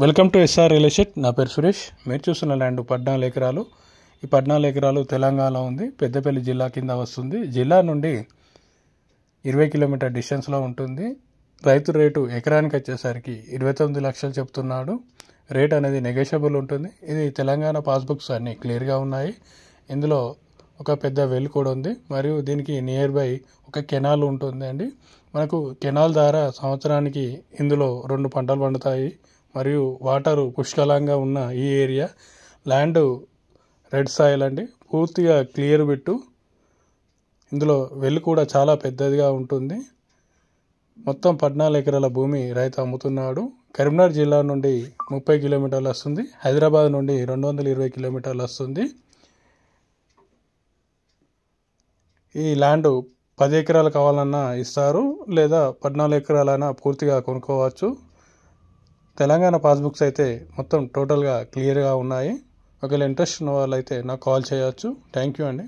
Welcome to SR real estate. నా పేరు సురేష్. మీరు చూస్తున్న ల్యాండ్ 14 ఎకరాలు. ఈ 14 ఎకరాలు తెలంగాణలో ఉంది. పెద్దపల్లి జిల్లా కింద వస్తుంది. జిల్లా నుండి 20 కిలోమీటర్ డిస్టెన్స్లో ఉంటుంది. రైతు రేటు ఎకరానికి వచ్చేసరికి 29 లక్షలు చెప్తున్నాడు. రేట్ అనేది నెగోషియబుల్ ఉంటుంది. ఇది తెలంగాణ పాస్బుక్స్ అన్నీ క్లియర్గా ఉన్నాయి. ఇందులో ఒక పెద్ద వెల్ కూడా ఉంది. మరియు దీనికి నియర్ బై ఒక కెనాల్ ఉంటుంది అండి. మనకు కెనాల్ ద్వారా సంవత్సరానికి ఇందులో 2 పంటలు పండుతాయి. మరియు వాటరు పుష్కలంగా ఉన్న ఈ ఏరియా ల్యాండ్ రెడ్ సాయిల్ అండి. పూర్తిగా క్లియర్ బిట్టు. ఇందులో వెల్ కూడా చాలా పెద్దదిగా ఉంటుంది. మొత్తం 14 ఎకరాల భూమి రైతు అమ్ముతున్నాడు. కరీంనగర్ జిల్లా నుండి 30 కిలోమీటర్లు వస్తుంది. హైదరాబాద్ నుండి 220 కిలోమీటర్లు వస్తుంది. ఈ ల్యాండ్ 10 ఎకరాలు కావాలన్నా ఇస్తారు, లేదా 14 ఎకరాలైనా పూర్తిగా కొనుక్కోవచ్చు. తెలంగాణ పాస్బుక్స్ అయితే మొత్తం టోటల్గా క్లియర్గా ఉన్నాయి. ఒకవేళ ఇంట్రెస్ట్ ఉన్న వాళ్ళైతే నాకు కాల్ చేయవచ్చు. థ్యాంక్ యూ అండి.